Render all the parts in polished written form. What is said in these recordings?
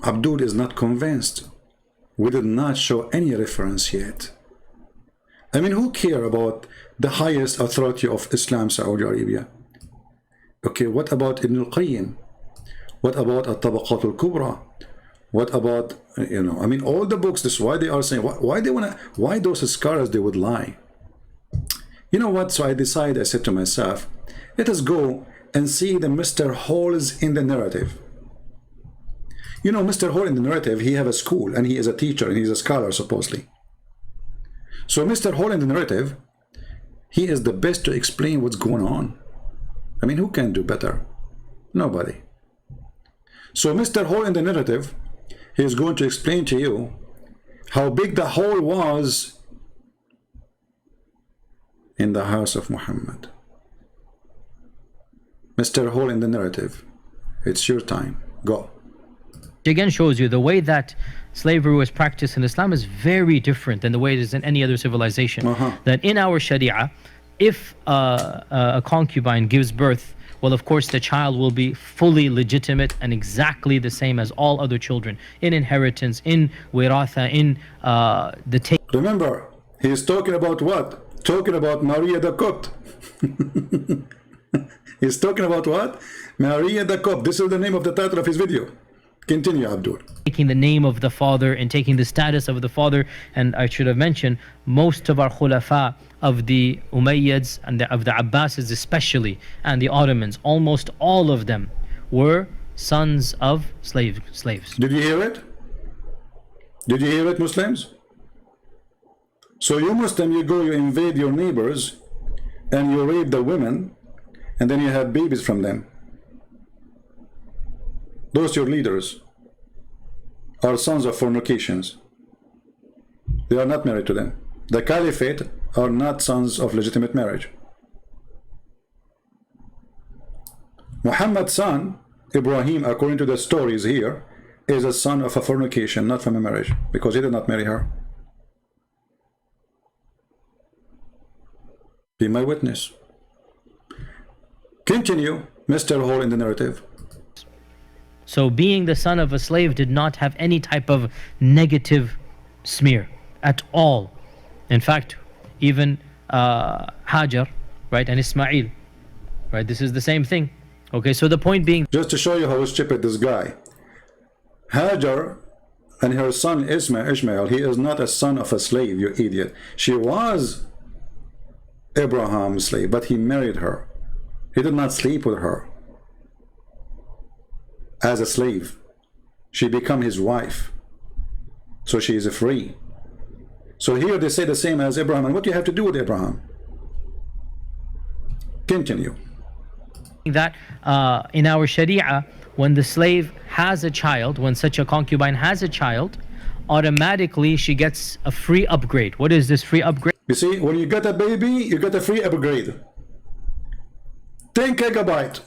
Abdul is not convinced. We did not show any reference yet. I mean, who care about the highest authority of Islam, Saudi Arabia? Okay, what about Ibn al-Qayyim? What about At-Tabaqat al-Kubra? What about, you know, I mean, all the books, this is why they are saying, why they want to, why those scholars, they would lie. You know what, so I decided, I said to myself, let us go and see the Mr. Holes in the narrative. You know, Mr. Hole in the narrative, he have a school, and he is a teacher, and he's a scholar, supposedly. So Mr. Hole in the narrative, he is the best to explain what's going on. I mean, who can do better? Nobody. So Mr. Hole in the narrative, he is going to explain to you how big the hole was in the house of Muhammad. Mr. Hole in the narrative, it's your time. Go. Again shows you the way that slavery was practiced in Islam is very different than the way it is in any other civilization. That in our Sharia, if a concubine gives birth, well, of course, the child will be fully legitimate and exactly the same as all other children in inheritance, in wiratha, in the take. Remember, he is talking about what? Talking about Maria the Copt. He's talking about what? Maria the Copt. This is the name of the title of his video. Continue, Abdul. Taking the name of the father and taking the status of the father. And I should have mentioned, most of our khulafa of the Umayyads and of the Abbasids especially, and the Ottomans, almost all of them were sons of slaves. Did you hear it? Did you hear it, Muslims? So you Muslim, you go, you invade your neighbors, and you rape the women, and then you have babies from them. Those your leaders are sons of fornications. They are not married to them. The caliphate are not sons of legitimate marriage. Muhammad's son, Ibrahim, according to the stories here, is a son of a fornication, not from a marriage, because he did not marry her. Be my witness. Continue, Mr. Hole in the narrative. So being the son of a slave did not have any type of negative smear at all. In fact, even Hajar, right, and Ismail, right, this is the same thing. Okay, so the point being, just to show you how stupid this guy, Hajar and her son Ishmael, he is not a son of a slave, you idiot. She was Abraham's slave, but he married her. He did not sleep with her as a slave. She became his wife, so she is free. So here they say the same as Abraham. And what do you have to do with Abraham? Continue. That in our Sharia, when the slave has a child, when such a concubine has a child, automatically she gets a free upgrade. What is this free upgrade? You see, when you get a baby, you get a free upgrade. 10 gigabyte.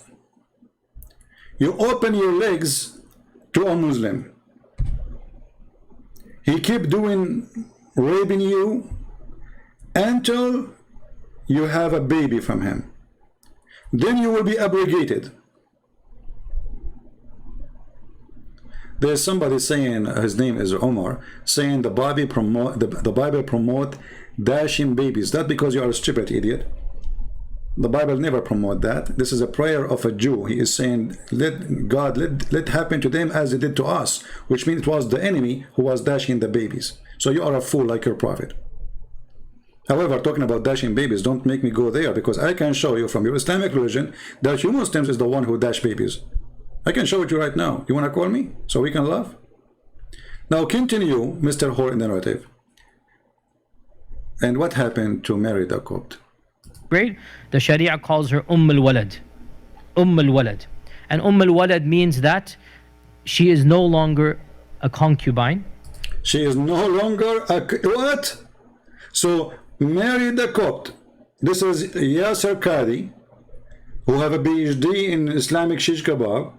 You open your legs to a Muslim. He keep doing raping you until you have a baby from him. Then you will be abrogated. There's somebody saying, his name is Omar, saying the Bible promote dashing babies. That because you are a stupid idiot. The Bible never promote that. This is a prayer of a Jew. He is saying, let God, let happen to them as it did to us, which means it was the enemy who was dashing the babies. So you are a fool like your prophet. However, talking about dashing babies, don't make me go there, because I can show you from your Islamic religion that you Muslims is the one who dash babies. I can show it to you right now. You want to call me so we can laugh? Now continue, Mr. Hore, in the narrative. And what happened to Mary the Copt? Great. The Sharia calls her al-Walad. Al-Walad. And al-Walad means that she is no longer a concubine. She is no longer a... What? So, Mary the Copt. This is Yasser Qadhi, who have a PhD in Islamic shish kebab,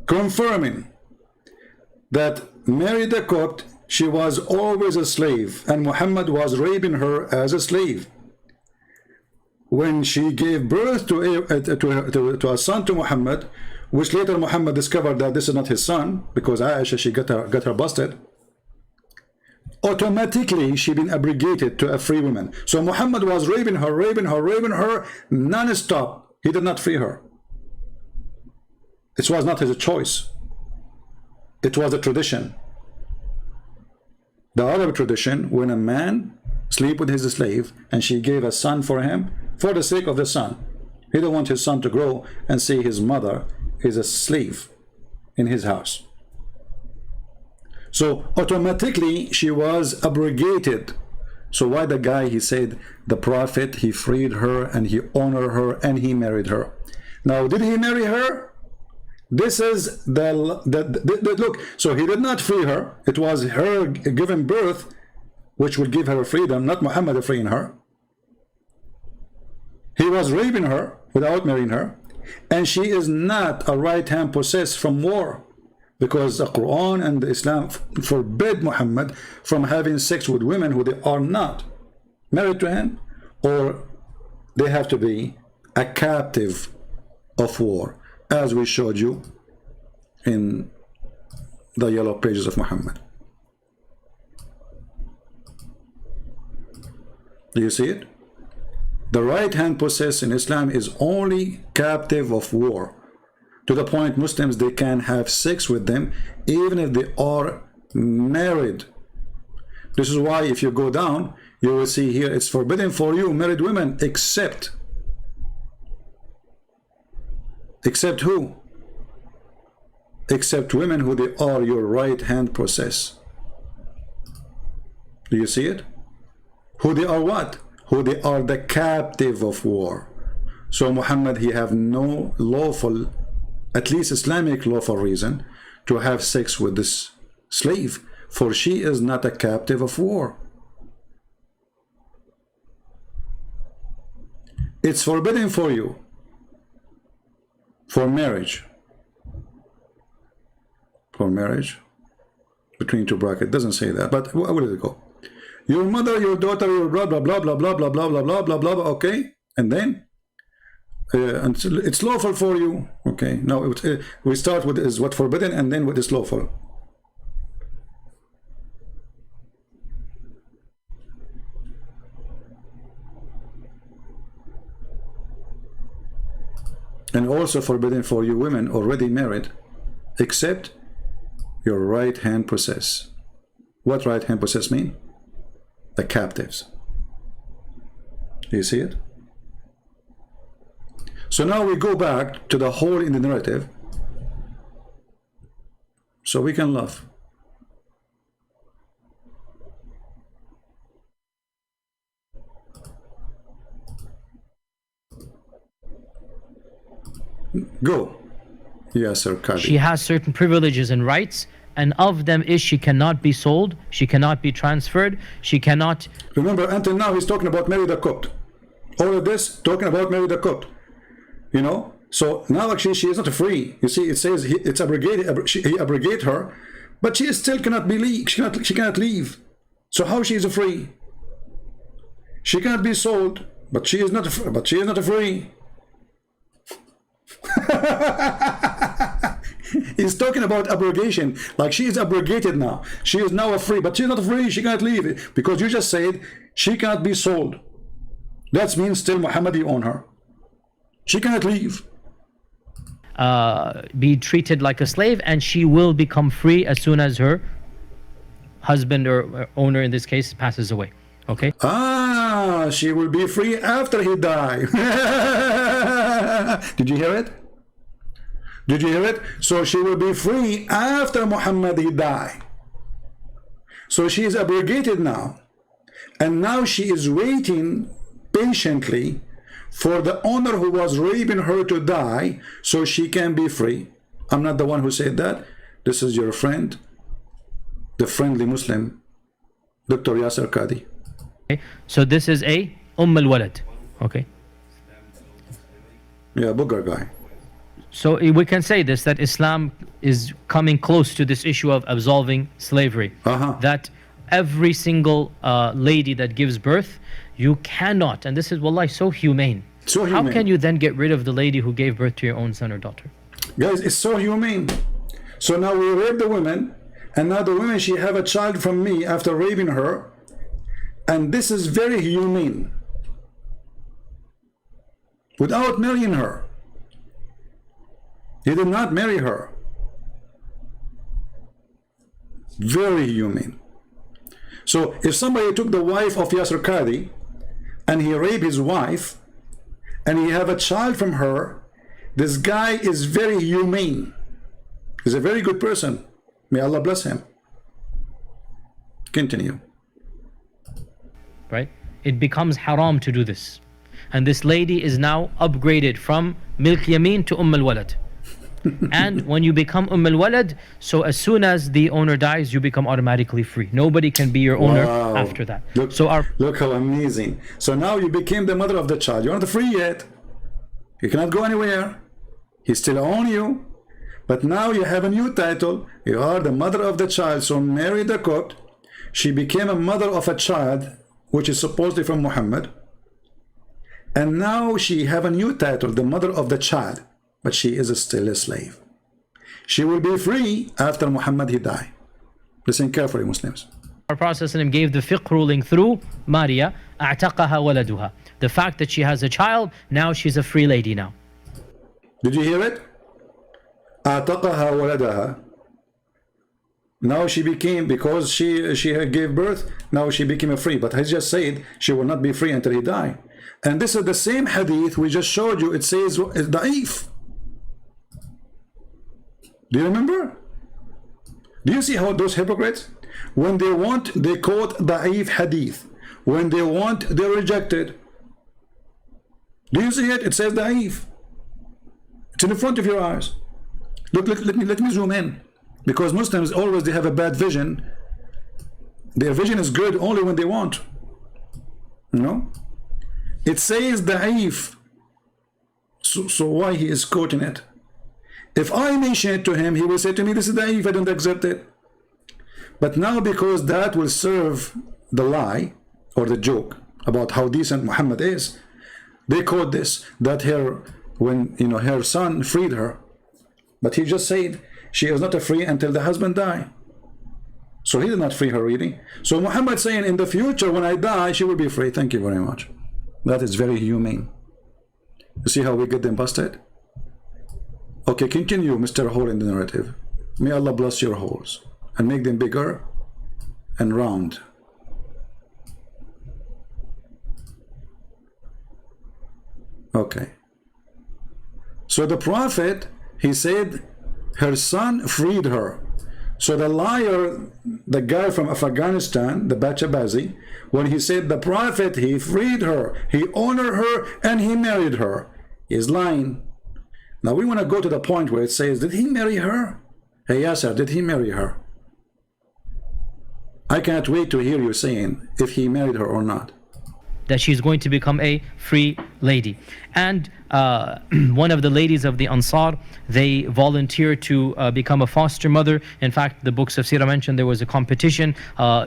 confirming that Mary the Copt, she was always a slave, and Muhammad was raping her as a slave. When she gave birth to a son to Muhammad, which later Muhammad discovered that this is not his son, because Aisha, she got her busted, automatically she been abrogated to a free woman. So Muhammad was raping her non-stop. He did not free her. It was not his choice. It was a tradition. The Arab tradition, when a man sleep with his slave and she gave a son for him, for the sake of the son. He didn't want his son to grow and see his mother is a slave in his house. So automatically she was abrogated. So why the guy, he said, the prophet, he freed her and he honored her and he married her. Now, did he marry her? This is the look. So he did not free her. It was her giving birth which will give her freedom, not Muhammad freeing her. He was raping her without marrying her, and she is not a right hand possessed from war, because the Quran and the Islam forbid Muhammad from having sex with women who they are not married to him, or they have to be a captive of war, as we showed you in the yellow pages of Muhammad. Do you see it? The right hand possessed in Islam is only captive of war, to the point Muslims, they can have sex with them even if they are married. This is why if you go down, you will see here it's forbidden for you married women, except who? Except women who they are your right hand possess. Do you see it? Who they are what? Who they are the captive of war. So Muhammad, he have no lawful, at least Islamic lawful reason to have sex with this slave, for she is not a captive of war. It's forbidden for you for marriage. For marriage between two brackets, doesn't say that, but where did it go? Your mother, your daughter, your blah blah blah blah blah blah blah blah blah blah blah blah. Okay, and then it's lawful for you. Okay, now we start with is what forbidden, and then what is lawful. And also forbidden for you women already married, except your right hand possess. What right hand possess mean? The captives. Do you see it? So now we go back to the hole in the narrative, so we can laugh. Go. Yes, sir. Qadhi. She has certain privileges and rights, and of them is she cannot be sold, she cannot be transferred, she cannot... Remember, until now he's talking about Mary the Copt. All of this talking about Mary the Copt. You know? So now actually she is not free. You see, it says it's abrogated, he abrogate her, but she still cannot be she cannot leave. So how she is free? She cannot be sold, but she is not free. He's talking about abrogation, like she is abrogated now. She is now free, but she's not free. She can't leave it because you just said she cannot be sold. That means still Muhammad, you own her. She cannot leave. Be treated like a slave, and she will become free as soon as her husband or owner in this case passes away. Okay. She will be free after he died. Did you hear it? Did you hear it? So she will be free after Muhammad he died. So she is abrogated now, and now she is waiting patiently for the owner who was raping her to die so she can be free. I'm not the one who said that. This is your friend, the friendly Muslim, Dr. Yasser Qadhi. Okay. So this is a al-Walad. Okay. Yeah, booger guy. So we can say this, that Islam is coming close to this issue of absolving slavery. That every single lady that gives birth, you cannot, and this is wallahi so humane. So humane. How can you then get rid of the lady who gave birth to your own son or daughter? Guys, it's so humane. So now we rape the women, and now the women, she have a child from me after raping her, and this is very humane. Without marrying her. He did not marry her. Very humane. So if somebody took the wife of Yasser Qadhi and he raped his wife and he have a child from her, this guy is very humane. He's a very good person. May Allah bless him. Continue. Right? It becomes haram to do this. And this lady is now upgraded from Milk Yamin to al-Walad. And when you become al-Walad, so as soon as the owner dies, you become automatically free. Nobody can be your owner after that. Look how amazing. So now you became the mother of the child. You're not free yet. You cannot go anywhere. He still owns you. But now you have a new title. You are the mother of the child. So Mary the cook, she became a mother of a child, which is supposedly from Muhammad. And now she have a new title, the mother of the child. But she is still a slave. She will be free after Muhammad he die. Listen carefully, Muslims. Our Prophet gave the fiqh ruling through Maria, أعتقها ولدها. The fact that she has a child, now she's a free lady now. Did you hear it? أعتقها ولدها. Now she became, because she gave birth, now she became a free. But he just said she will not be free until he die. And this is the same hadith we just showed you. It says it's da'if. Do you remember? Do you see how those hypocrites, when they want, they quote da'if hadith. When they want, they reject it. Do you see it? It says da'if. It's in the front of your eyes. Look, let me zoom in. Because Muslims always, they have a bad vision. Their vision is good only when they want. You know? It says da'if. So why he is quoting it? If I mention it to him, he will say to me, this is da'if, I don't accept it. But now, because that will serve the lie or the joke about how decent Muhammad is, they quote this, that when her son freed her, but he just said she is not free until the husband die. So he did not free her really. So Muhammad saying, in the future when I die, she will be free. Thank you very much. That is very humane. You see how we get them busted? Okay, continue, Mr. Hole in the narrative. May Allah bless your holes and make them bigger and round. Okay. So the Prophet, he said her son freed her. So the liar, the guy from Afghanistan, the Bachabazi, when he said the Prophet, he freed her, he honored her, and he married her, is lying. Now we want to go to the point where it says, did he marry her? Hey Yasser, did he marry her? I can't wait to hear you saying if he married her or not. That she's going to become a free lady. And one of the ladies of the Ansar, they volunteered to become a foster mother. In fact, the books of Sirah mentioned there was a competition,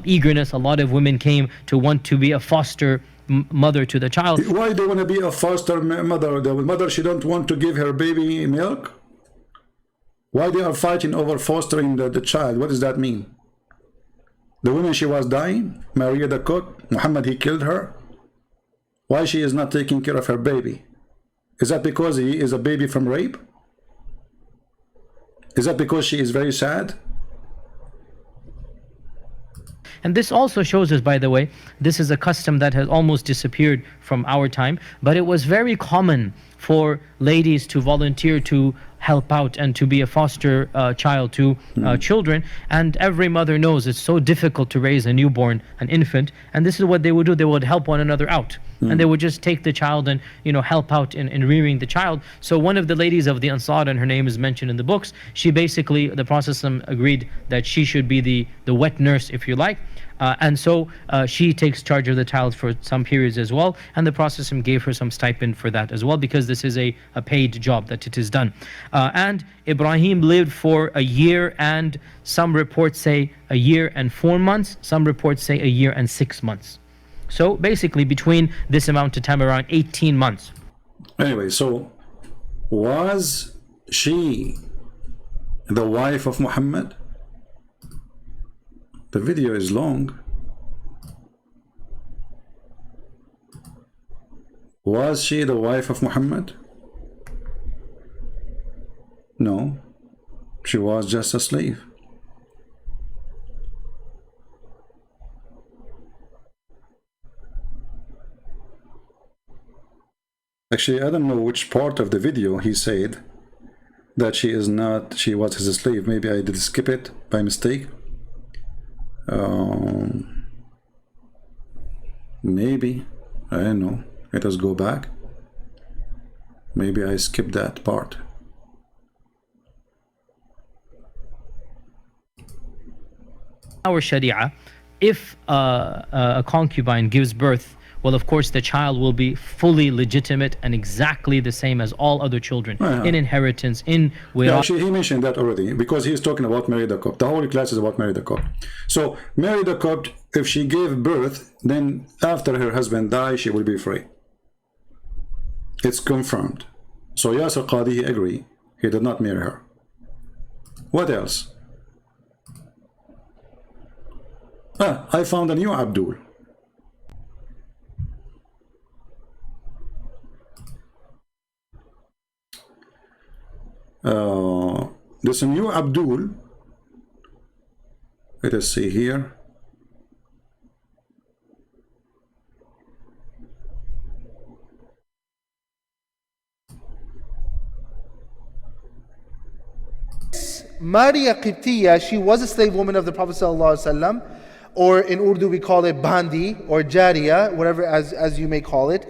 eagerness. A lot of women came to want to be a foster mother to the child. Why do you want to be a foster mother? The mother, she don't want to give her baby milk? Why they are fighting over fostering the child? What does that mean? The woman, she was dying, Maria the cook, Muhammad, he killed her. Why she is not taking care of her baby? Is that because he is a baby from rape? Is that because she is very sad? And this also shows us, by the way, this is a custom that has almost disappeared from our time, but it was very common for ladies to volunteer to help out and to be a foster child to children. And every mother knows it's so difficult to raise a newborn, an infant, and this is what they would do. They would help one another out. And they would just take the child and help out in rearing the child. So one of the ladies of the Ansar, and her name is mentioned in the books, she basically, the Prophet agreed that she should be the wet nurse, if you like. And so she takes charge of the child for some periods as well, and the Prophet gave her some stipend for that as well, because this is a paid job that it is done. And Ibrahim lived for a year, and some reports say a year and 4 months, some reports say a year and 6 months. So basically between this amount of time, around 18 months. Anyway, so was she the wife of Muhammad? The video is long. Was she the wife of Muhammad? No, she was just a slave. Actually, I don't know which part of the video he said that she is not, she was his slave. Maybe I did skip it by mistake. Maybe, I don't know. Let us go back. Maybe I skipped that part. Our Sharia, if a concubine gives birth, well, of course, the child will be fully legitimate and exactly the same as all other children in inheritance, in yeah, actually, he mentioned that already because he's talking about Mary the Copt. The whole class is about Mary the Copt. So, Mary the Copt, if she gave birth, then after her husband died, she will be free. It's confirmed. So, Yasir Qadhi, he agreed. He did not marry her. What else? I found a new Abdul. There's a new Abdul. Let us see here. Maria Qibtiya, she was a slave woman of the Prophet ﷺ, or in Urdu we call it Bandi or Jariya, whatever as you may call it.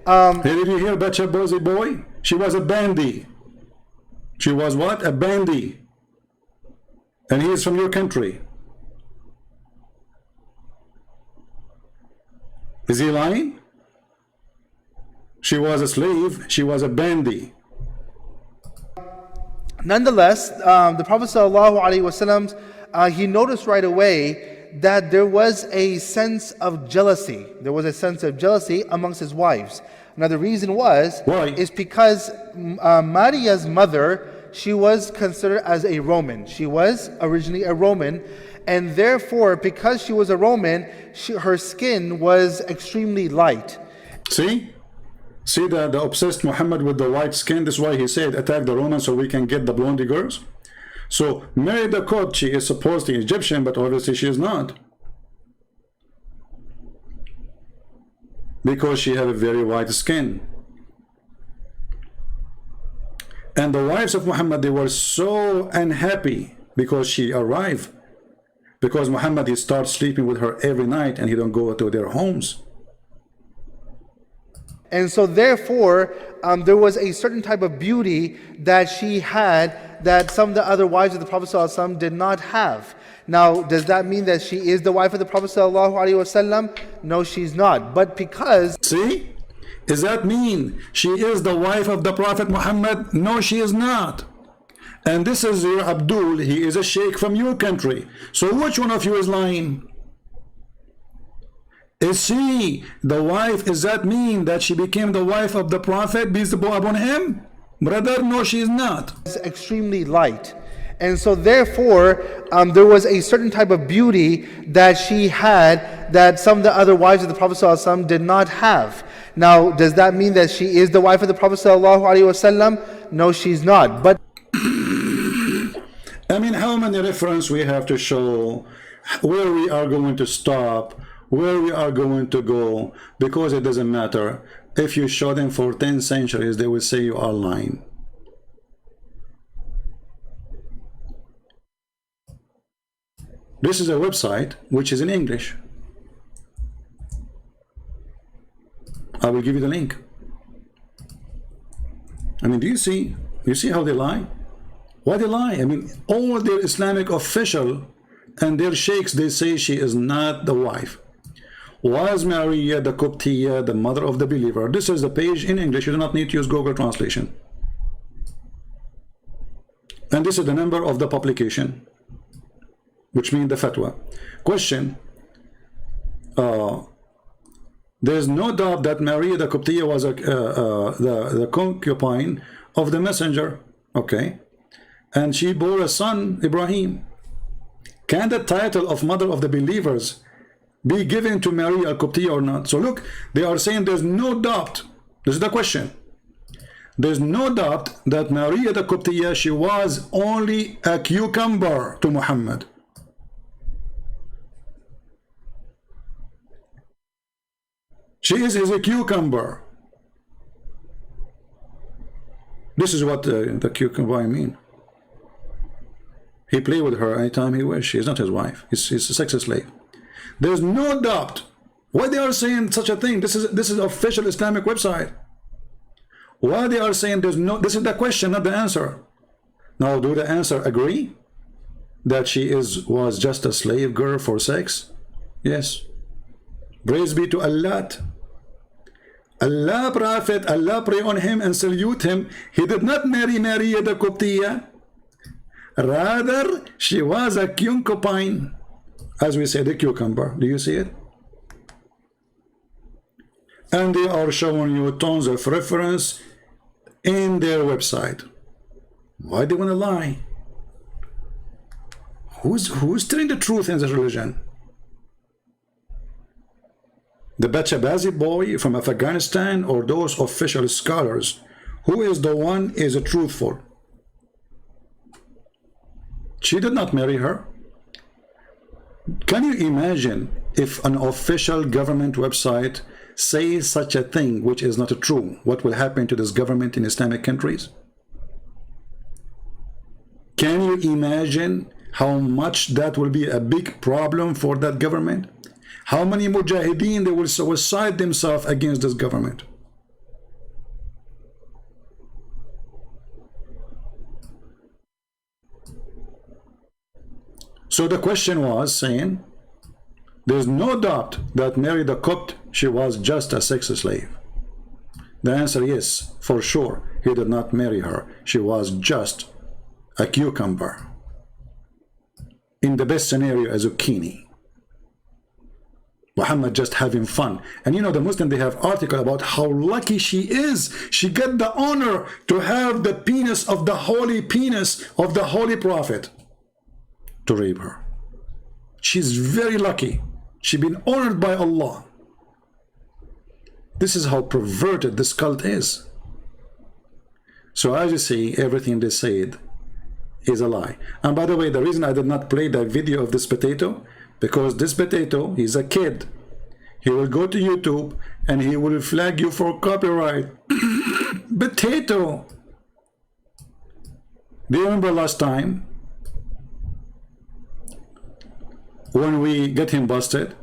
Hey, did you hear Bacha Bozy boy? She was a bandi. She was what? A bandi. And he is from your country. Is he lying? She was a slave. She was a bandi. Nonetheless, the Prophet ﷺ, he noticed right away that there was a sense of jealousy. There was a sense of jealousy amongst his wives. Now the reason was, is because Maria's mother, she was considered as a Roman. She was originally a Roman, and therefore, because she was a Roman, her skin was extremely light. See the obsessed Muhammad with the white skin. This is why he said attack the Romans so we can get the blondie girls. So Mary the Copt, she is supposedly Egyptian, but obviously she is not, because she had a very white skin. And the wives of Muhammad, they were so unhappy because she arrived, because Muhammad, he starts sleeping with her every night and he don't go to their homes. And so therefore, there was a certain type of beauty that she had that some of the other wives of the Prophet ﷺ did not have. Now, does that mean that she is the wife of the Prophet ﷺ? No, she's not. But because... See? Does that mean she is the wife of the Prophet Muhammad? No, she is not. And this is your Abdul. He is a sheikh from your country. So which one of you is lying? Is she the wife? Does that mean that she became the wife of the Prophet, peace be upon him? Brother, no, she is not. It's extremely light. And so therefore, there was a certain type of beauty that she had that some of the other wives of the Prophet ﷺ did not have. Now, does that mean that she is the wife of the Prophet ﷺ? No, she's not. But I mean, how many references we have to show where we are going to stop, where we are going to go, because it doesn't matter. If you show them for 10 centuries, they will say you are lying. This is a website which is in English. I will give you the link. I mean, do you see how they lie? Why they lie? I mean, all their Islamic official and their sheikhs, they say she is not the wife. Was Maria the Qibtiya the mother of the believer? This is the page in English. You do not need to use Google translation. And this is the number of the publication, which means the fatwa. Question. There is no doubt that Maria the Qibtiya was the concubine of the messenger. Okay. And she bore a son, Ibrahim. Can the title of mother of the believers be given to Mary al-Qibtiyya or not? So look, they are saying there's no doubt. This is the question. There's no doubt that Maria the Qibtiyya, she was only a cucumber to Muhammad. She is a cucumber. This is what the cucumber I mean. He played with her anytime he wished. She is not his wife. He's a sex slave. There's no doubt. Why they are saying such a thing? This is official Islamic website. Why they are saying there's no? This is the question, not the answer. Now, do the answer agree that she was just a slave girl for sex? Yes. Praise be to Allah. Allah Prophet, Allah pray on him and salute him. He did not marry Maria the Qibtiyya. Rather, she was a concubine. As we say, the cucumber. Do you see it? And they are showing you tons of reference in their website. Why do they want to lie? Who's telling the truth in this religion? The Bachabazi boy from Afghanistan or those official scholars? Who is the one is truthful? She did not marry her. Can you imagine if an official government website says such a thing which is not true? What will happen to this government in Islamic countries? Can you imagine how much that will be a big problem for that government? How many mujahideen they will suicide themselves against this government? So the question was saying, there's no doubt that Mary the Copt, she was just a sex slave. The answer is, for sure, he did not marry her. She was just a cucumber. In the best scenario, a zucchini. Muhammad just having fun. And you know, the Muslim, they have article about how lucky she is. She got the honor to have the penis of the holy prophet to rape her. She's very lucky. She's been honored by Allah. This is how perverted this cult is. So as you see, everything they said is a lie. And by the way, the reason I did not play that video of this potato, because this potato, he's a kid. He will go to YouTube and he will flag you for copyright. Potato. Do you remember last time when we get him busted?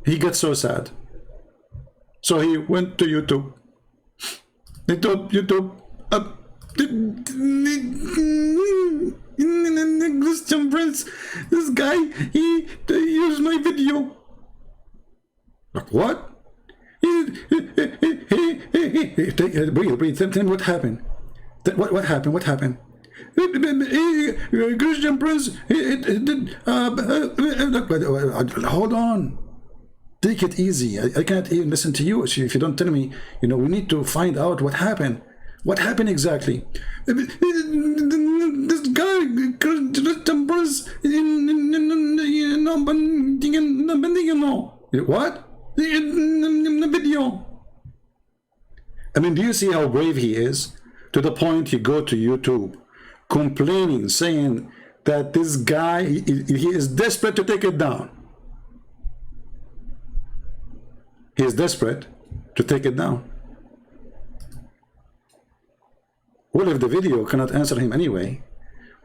He gets so sad. So he went to YouTube. He told YouTube, Christian Prince, this guy, he used my video. Like what? Breathe. Tell me what happened. What happened? What happened? Christian Prince, hold on. Take it easy. I can't even listen to you if you don't tell me. You know, we need to find out what happened. What happened exactly? This guy, Christian Prince, what? In the video. I mean, do you see how brave he is? To the point he go to YouTube complaining, saying that this guy, he is desperate to take it down. He is desperate to take it down. Well, if the video cannot answer him anyway,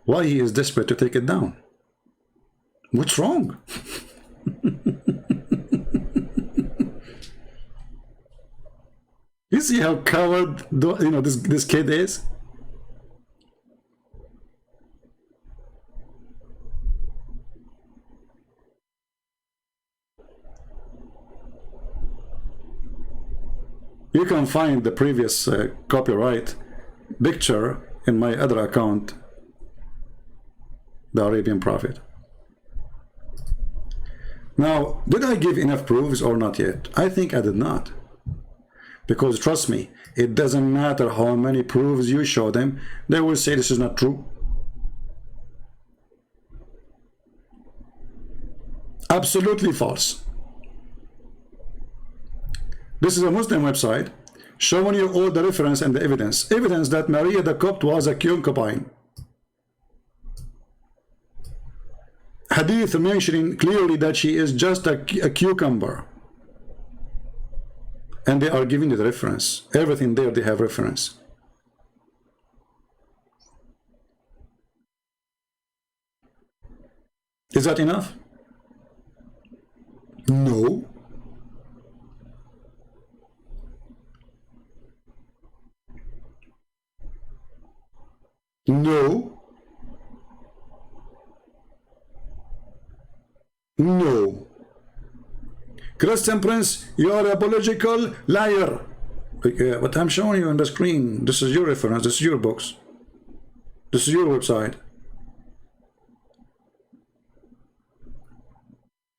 why he is desperate to take it down? What's wrong? You see how coward, you know, this kid is? You can find the previous copyright picture in my other account, the Arabian Prophet. Now, did I give enough proofs or not yet? I think I did not. Because trust me, it doesn't matter how many proofs you show them, they will say this is not true. Absolutely false. This is a Muslim website showing you all the reference and the evidence. Evidence that Maria the Copt was a concubine. Hadith mentioning clearly that she is just a cucumber. And they are giving you the reference. Everything there they have reference. Is that enough? No. No. No. Christian Prince, you are a biological liar. But I'm showing you on the screen. This is your reference. This is your books. This is your website.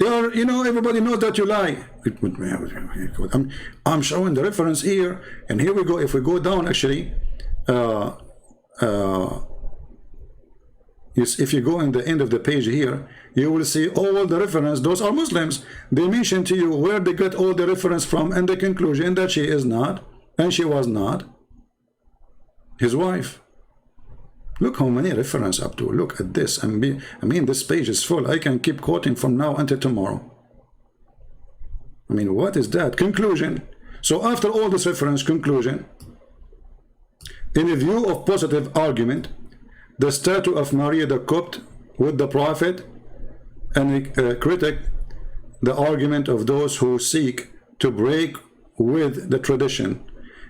You know, everybody knows that you lie. I'm showing the reference here, and here we go. If we go down, actually, if you go in the end of the page here, you will see all the reference. Those are Muslims. They mention to you where they got all the reference from, and the conclusion that she is not, and she was not his wife. Look how many references, Abdul. Look at this. I mean, this page is full. I can keep quoting from now until tomorrow. I mean, what is that? Conclusion. So after all this reference, conclusion. In a view of positive argument, the statue of Maria the Copt with the Prophet, and critic the argument of those who seek to break with the tradition,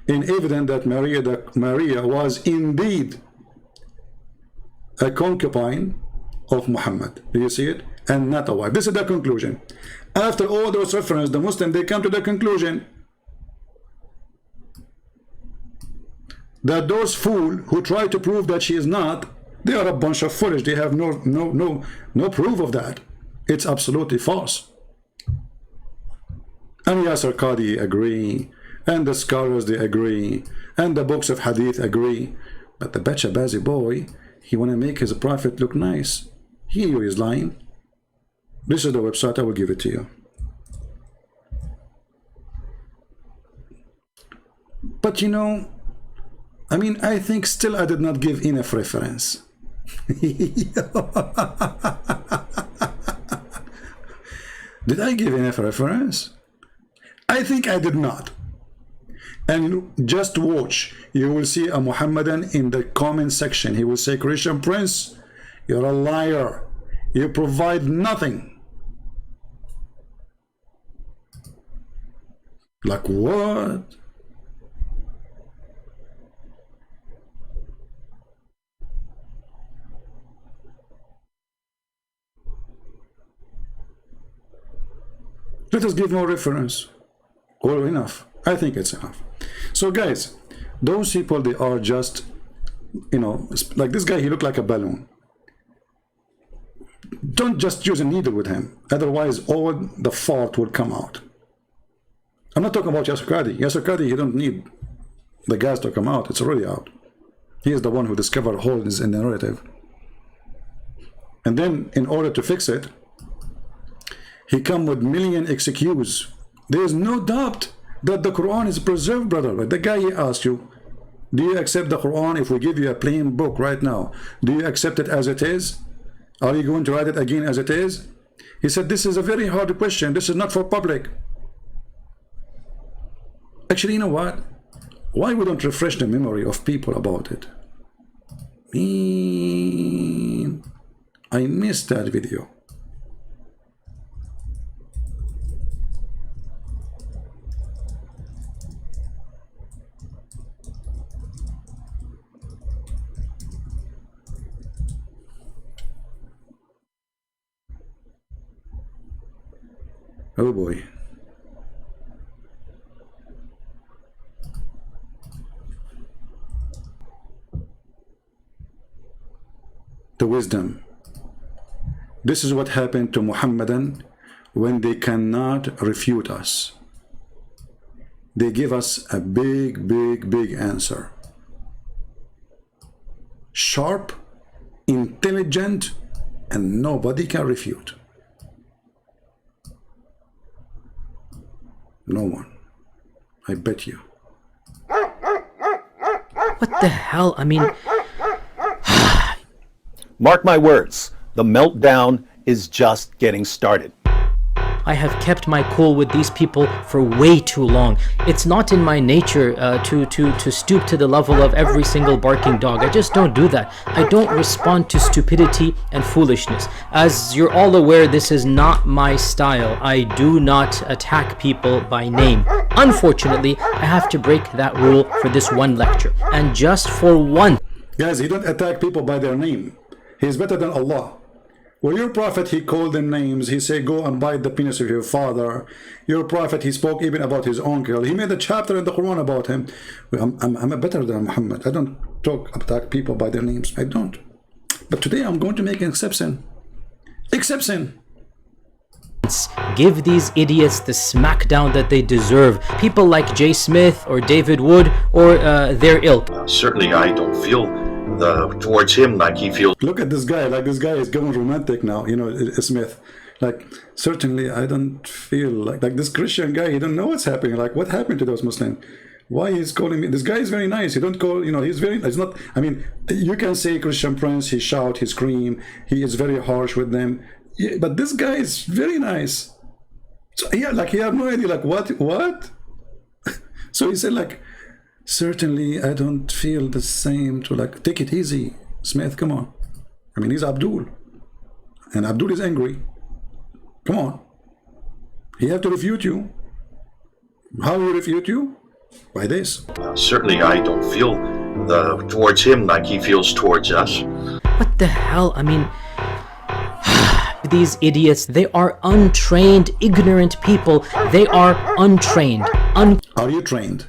in evidence that Maria was indeed a concubine of Muhammad. Do you see it? And not a wife. This is the conclusion. After all those references, the Muslim, they come to the conclusion that those fools who try to prove that she is not, they are a bunch of foolish. They have no proof of that. It's absolutely false. And Yasser Qadhi agree, and the scholars they agree, and the books of hadith agree, but the Bachabazi boy, he want to make his prophet look nice. He knew he's lying. This is the website. I will give it to you. But you know, I mean, I think still I did not give enough reference. Did I give enough reference? I think I did not. And just watch, you will see a Muhammadan in the comment section. He will say, Christian Prince, you're a liar. You provide nothing. Like what? Let us give more reference. All enough. I think it's enough. So guys, those people, they are just, you know, like this guy, he looked like a balloon. Don't just use a needle with him. Otherwise, all the fault will come out. I'm not talking about Yasser Qadhi. Yasser Qadhi, he don't need the gas to come out. It's already out. He is the one who discovered holes in the narrative. And then, in order to fix it, he come with million excuses. There is no doubt that the Quran is preserved, brother. But the guy, he asked you, do you accept the Quran if we give you a plain book right now? Do you accept it as it is? Are you going to write it again as it is? He said, this is a very hard question. This is not for public. Actually, you know what? Why we don't refresh the memory of people about it? I missed that video. Oh boy. The wisdom. This is what happened to Muhammadan when they cannot refute us. they give us a big answer. Sharp, intelligent, and nobody can refute. No one. I bet you. What the hell? I mean, mark my words, the meltdown is just getting started. I have kept my cool with these people for way too long. It's not in my nature to stoop to the level of every single barking dog. I just don't do that. I don't respond to stupidity and foolishness. As you're all aware, this is not my style. I do not attack people by name. Unfortunately, I have to break that rule for this one lecture. And just for one. Guys, he don't attack people by their name. He's better than Allah. Well, your prophet, he called them names. He said, go and bite the penis of your father. Your prophet, he spoke even about his uncle. He made a chapter in the Quran about him. I'm better than Muhammad. I don't attack people by their names. I don't. But today I'm going to make an exception. Exception. Give these idiots the smackdown that they deserve. People like Jay Smith or David Wood or their ilk. Certainly I don't feel towards him like he feels. Look at this guy. Like, this guy is going romantic now, you know, Smith. Like, certainly I don't feel like this Christian guy, he don't know what's happening. Like, what happened to those Muslims? Why he's calling me? This guy is very nice. He don't call, you know, he's very, it's not, I mean, you can say Christian Prince, he shout, he scream, he is very harsh with them. Yeah, but this guy is very nice. So, yeah, like, he had no idea, like, what? So he said, like, certainly I don't feel the same to, like, take it easy, Smith, come on. I mean, he's Abdul. And Abdul is angry. Come on. He have to refute you. How will he refute you? By this. Certainly I don't feel towards him like he feels towards us. What the hell? I mean, these idiots, they are untrained, ignorant people. They are untrained. Are you trained?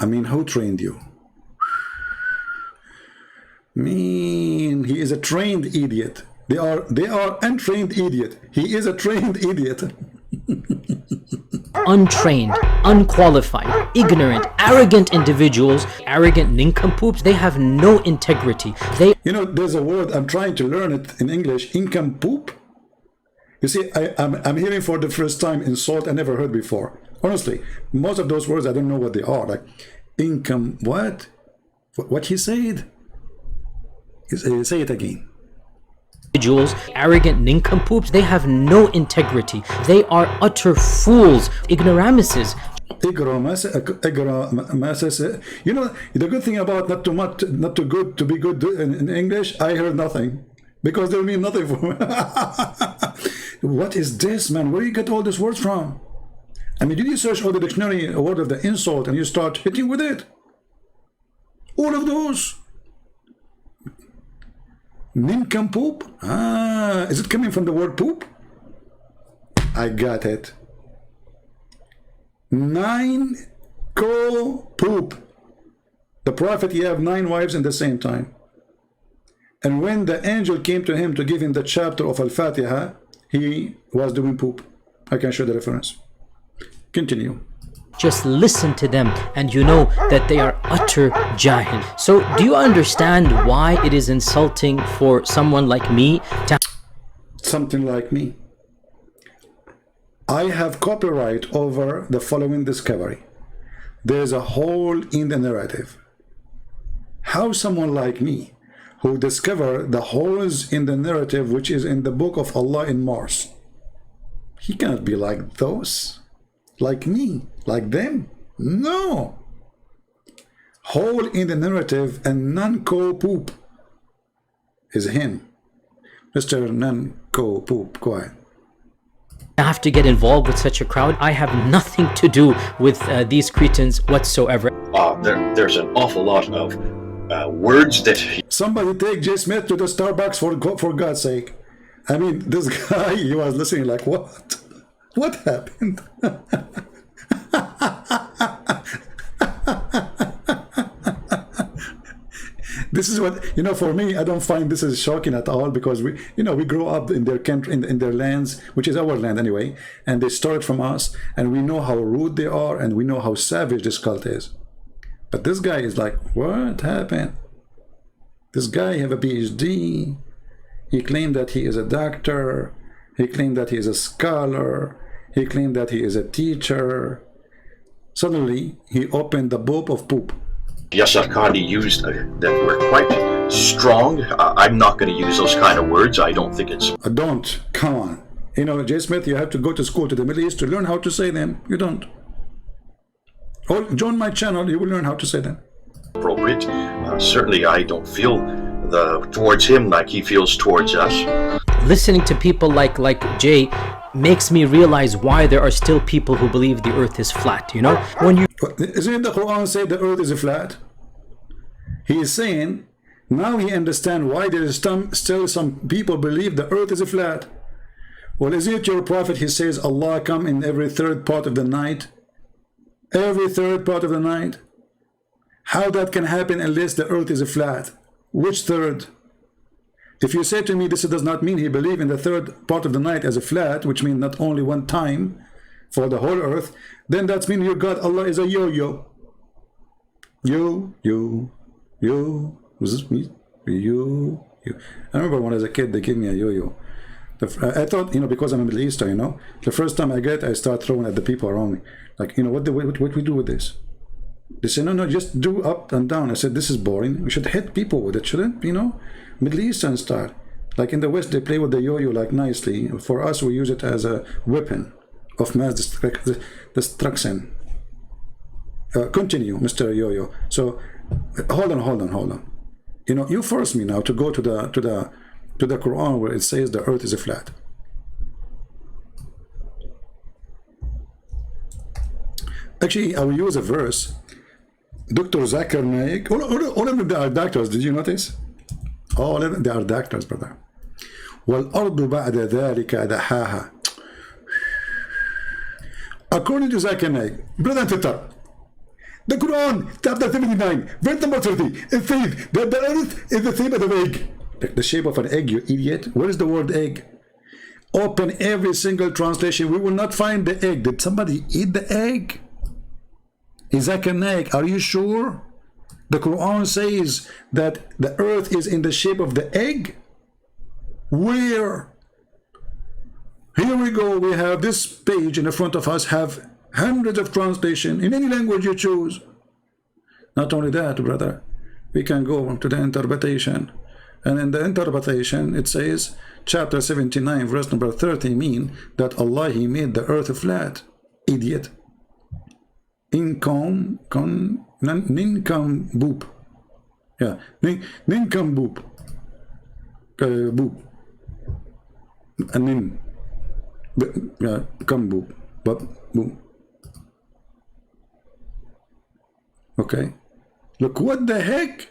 I mean, who trained you? Mean, he is a trained idiot. They are untrained idiot. He is a trained idiot. Untrained, unqualified, ignorant, arrogant individuals, arrogant nincompoops. They have no integrity. You know, there's a word, I'm trying to learn it in English, nincompoop. You see, I'm hearing for the first time insult I never heard before. Honestly, most of those words I don't know what they are. Like, income, what? What he said? Say it again. Individuals, arrogant nincompoops, they have no integrity. They are utter fools, ignoramuses. You know, the good thing about not too good to be good in English, I heard nothing. Because they mean nothing for me. What is this, man? Where do you get all these words from? I mean, did you search all the dictionary, a word of the insult, and you start hitting with it? All of those. Nincompoop? Ah, is it coming from the word poop? I got it. Nine co-poop. The prophet, he have 9 wives in the same time. And when the angel came to him to give him the chapter of Al-Fatiha, he was doing poop. I can show the reference. Continue. Just listen to them and you know that they are utter jahil. So do you understand why it is insulting for someone like me to... Something like me. I have copyright over the following discovery. There's a hole in the narrative. How someone like me, who discover the holes in the narrative which is in the book of Allah in Mars, he cannot be like those, like me, like them. No. Hole in the narrative and non-co-poop is him. Mr. Non-co-poop, go ahead. I have to get involved with such a crowd. I have nothing to do with these cretins whatsoever. There's an awful lot of words that somebody take Jay Smith to the Starbucks for God's sake. I mean, this guy, he was listening like, what happened? This is what, you know, for me, I don't find this is shocking at all, because we, you know, we grow up in their country, in their lands, which is our land anyway, and they stole it from us, and we know how rude they are, and we know how savage this cult is. But this guy is like, what happened? This guy have a PhD. He claimed that he is a doctor. He claimed that he is a scholar. He claimed that he is a teacher. Suddenly, he opened the book of poop. Yes, Qadhi used that were quite strong. I'm not going to use those kind of words. I don't think it's... Don't. Come on. You know, J. Smith, you have to go to school to the Middle East to learn how to say them. You don't. Or join my channel, you will learn how to say them. Appropriate. Certainly, I don't feel towards him like he feels towards us. Listening to people like Jay makes me realize why there are still people who believe the earth is flat, you know? When you... Isn't the Quran say the earth is flat? He is saying, now he understands why there is still some people believe the earth is flat. Well, is it your prophet, he says, Allah come in every third part of the night? Every third part of the night? How that can happen unless the earth is flat? Which third? If you say to me this does not mean he believe in the third part of the night as a flat, which means not only one time for the whole earth, then that means your God Allah is a yo-yo. Yo. Was this me? Yo. I remember when I was a kid they gave me a yo-yo. I thought, you know, because I'm a Middle Eastern, you know, the first time I get it, I start throwing at the people around me. Like, you know, what we do with this? They say, no, just do up and down. I said, this is boring. We should hit people with it, shouldn't, you know? Middle Eastern style. Like in the West, they play with the yo-yo like nicely. For us, we use it as a weapon of mass destruction. Continue, Mr. Yo-Yo. So, hold on. You know, you force me now to go to the Quran where it says the earth is flat. Actually, I will use a verse. Dr. Zakir, Naik, all of them they are doctors. Did you notice? All of them they are doctors, brother. وَالْأَرْضُ بَعْدَ ذَلِكَ دَحَاهَا. According to Zakir Naik, brother Titter, the Quran, chapter 79, verse number 30, it says that the earth is the shape of an egg. The shape of an egg, you idiot. Where is the word egg? Open every single translation. We will not find the egg. Did somebody eat the egg? Is Zakir Naik, are you sure? The Quran says that the earth is in the shape of the egg? Where? Here we go. We have this page in the front of us, have hundreds of translations in any language you choose. Not only that, brother, we can go to the interpretation. And in the interpretation, it says, chapter 79, verse number 30, mean that Allah, He made the earth flat. Idiot. Nincom boop. Yeah, nincom boop. Boop. And nin. Yeah, come boop. But boop. Okay. Look, what the heck?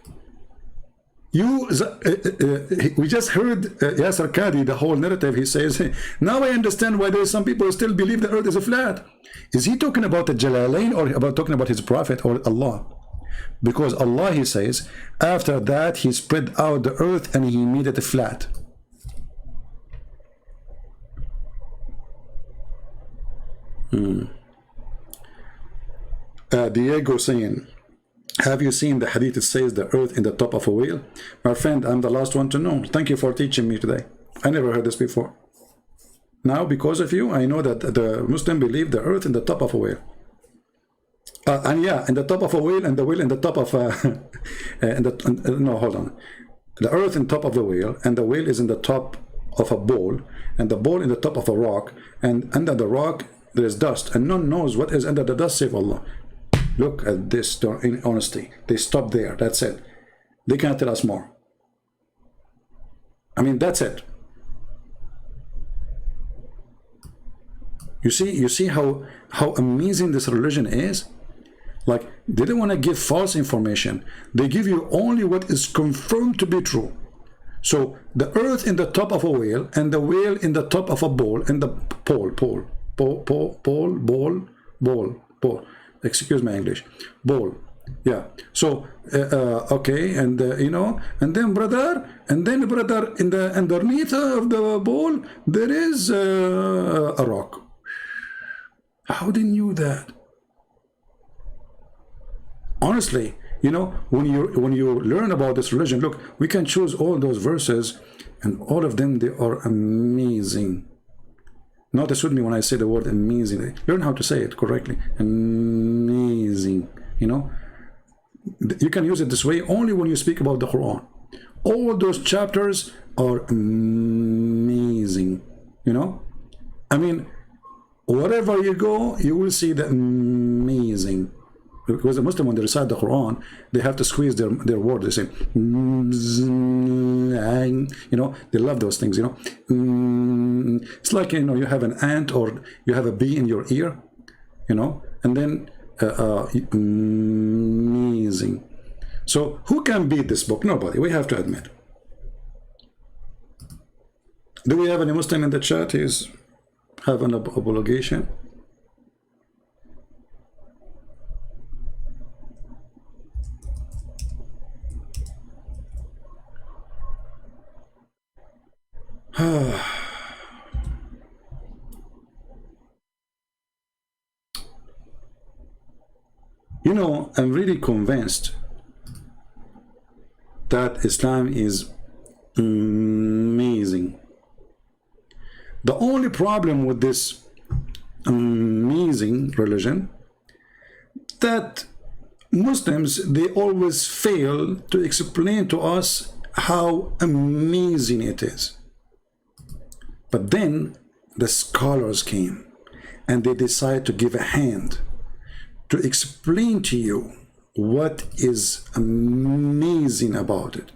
We just heard Yasser Qadhi, the whole narrative. He says, now I understand why there are some people who still believe the earth is flat. Is he talking about the Jalalain or about talking about his prophet or Allah? Because Allah, he says, after that he spread out the earth and he made it flat. Diego saying, have you seen the hadith that says the earth in the top of a whale? My friend, I'm the last one to know. Thank you for teaching me today. I never heard this before. Now, because of you, I know that the Muslim believe the earth in the top of a whale. And yeah, in the top of a whale, and the whale in the top of a... no, hold on. The earth in top of the whale, and the whale is in the top of a bowl, and the bowl in the top of a rock, and under the rock there is dust, and none knows what is under the dust save Allah. Look at this, in honesty. They stop there. That's it. They can't tell us more. I mean, that's it. You see how amazing this religion is? Like, they don't want to give false information. They give you only what is confirmed to be true. So the earth in the top of a whale, and the whale in the top of a bowl, and the bowl. Excuse my English. Bowl. Yeah. So okay, and you know, and then brother, in the underneath of the bowl there is a rock. How did you know that? Honestly, you know, when you learn about this religion, look, we can choose all those verses, and all of them, they are amazing. Notice with me when I say the word amazing. Learn how to say it correctly. Amazing. You know, you can use it this way only when you speak about the Quran. All those chapters are amazing. You know, I mean, wherever you go, you will see the amazing. Because a Muslim, when they recite the Quran, they have to squeeze their word. They say, you know, they love those things, you know. It's like, you know, you have an ant or you have a bee in your ear, you know, and then amazing. So who can beat this book? Nobody, we have to admit. Do we have any Muslim in the chat? He's have an obligation. You know, I'm really convinced that Islam is amazing. The only problem with this amazing religion, that Muslims, they always fail to explain to us how amazing it is. But then the scholars came and they decided to give a hand to explain to you what is amazing about it.